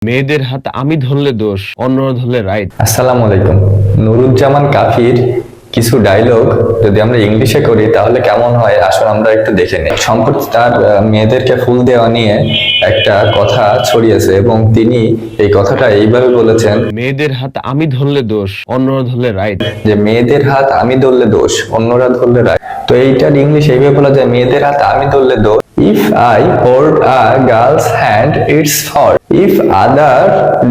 মেয়েদের হাত আমি ধরলে দোষ, অন্যরা ধরলে রাইট। আসসালামু আলাইকুম। নুরুজ্জামান কাফির কিছু ডায়লগ যদি আমরা ইংলিশে করি তাহলে কেমন হয় আসলে আমরা একটু দেখে নিই। সম্প্রতি তার মেয়েদেরকে ফুল দেওয়া নিয়ে একটা কথা ছড়িয়েছে এবং তিনি এই কথাটা এইভাবে বলেছেন, মেয়েদের হাত আমি ধরলে দোষ, অন্যরা ধরলে রাইট। যে মেয়েদের হাত আমি ধরলে দোষ, অন্যরা ধরলে রাইট। তো এইটার ইংলিশ এইভাবে বলা যায়, মেয়েদের হাত আমি ধরলে দোষ, if I hold a girls hand it's fault, if other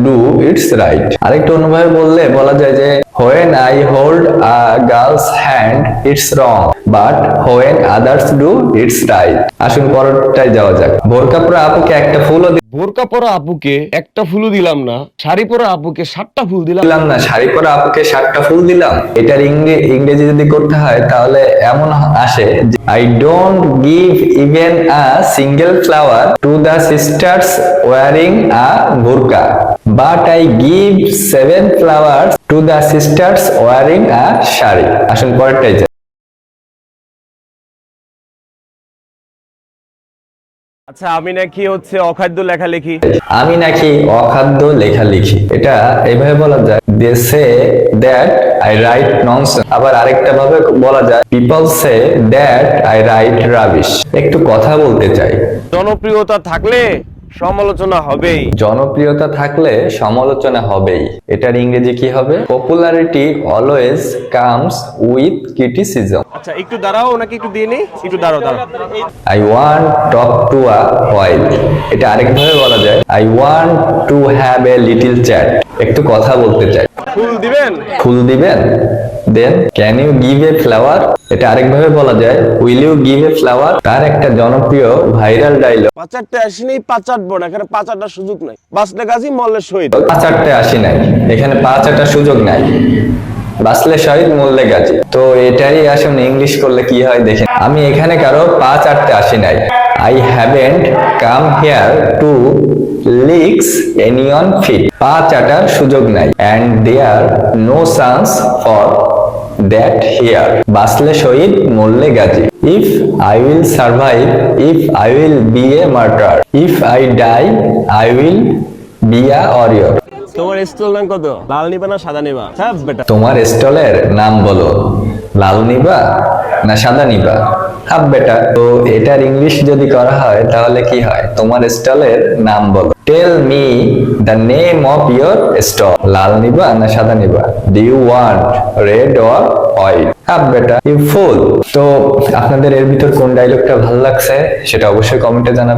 do it's right. আরেকটু অন্যভাবে বললে বলা যায় যে when I hold a girl's hand it's wrong but when others do it's right। আসুন পরেরটায় যাওয়া যাক। বোরকা পরা আপুকে একটা ফুলও বোরকা পরা আপুকে একটা ফুলও দিলাম না, শাড়ি পরা আপুকে 7টা ফুল দিলাম। দিলাম না, শাড়ি পরা আপুকে 7টা ফুল দিলাম। এটার ইংরেজি যদি করতে হয় তাহলে এমন আসে যে I don't give even a single flower to the sisters wearing a burqa but I give 7 flowers to the sisters wearing a shari। আসুন পরেরটাই যাই। আচ্ছা, আমি নাকি অখাদ্য লেখালেখি। আমি নাকি অখাদ্য লেখালেখি, এটা এইভাবে বলা যায়, they say that I write nonsense। আবার আরেকটা ভাবে বলা যায়, people say that I write rubbish। একটু কথা বলতে চাই। জনপ্রিয়তা থাকলে সমালোচনা হবেই। জনপ্রিয়তা থাকলে সমালোচনা হবেই। এটার ইংরেজি কি হবে? Popularity always comes with criticism. আচ্ছা, একটু দাঁড়াও, ওনাকে একটু দিয়ে নি, একটু দাঁড়াও। I want talk to a while। এটা আরেকভাবে বলা যায়, I want to have a little chat। একটু কথা বলতে চাই। ফুল দিবেন? ফুল দিবেন? Then can you give a flower? এটা আরেকভাবে বলা যায়, will you give a flower. তার একটা জনপ্রিয় ভাইরাল ডায়লগ, পাচারতে আসিনি, পাচারবো না, এখানে পাচারটার সুযোগ নাই। বাসলে গাজী মল্লের শহীদ। পাঁচারটে আসি নাই, এখানে পাঁচারটার সুযোগ নাই। বাসলে শহীদ মূল্যে গাজী। তো এটারই আসুন ইংলিশ করলে কি হয় দেখেন। আমি এখানে কারো পা চাটতে আসি নাই, I haven't come here to licks anyone feet। পা চাটার সুযোগ নাই, and there no chance for that here। বাসলে শহীদ মরলে Gazi. If I will survive, if I will be a martyr, if I die, I will be a warrior। তোমার stall নাম কত? লাল নিবা না সাদা নিবা? হ্যাঁ বেটা। তোমার স্টলের নাম বলো, লাল নিবা না সাদা নিবা? হাফ বেটা। তো এটার ইংলিশ যদি করা হয় তাহলে কি হয়? তোমার স্টলের নাম বলো। Tell me the name of your stall. লাল নিবা না সাদা নিবা? Do you want red or white? Half বেটা, ইউ ফুল। তো আপনাদের এর ভিতর কোন ডায়লগটা ভালো লাগছে সেটা অবশ্যই কমেন্টে জানাবেন।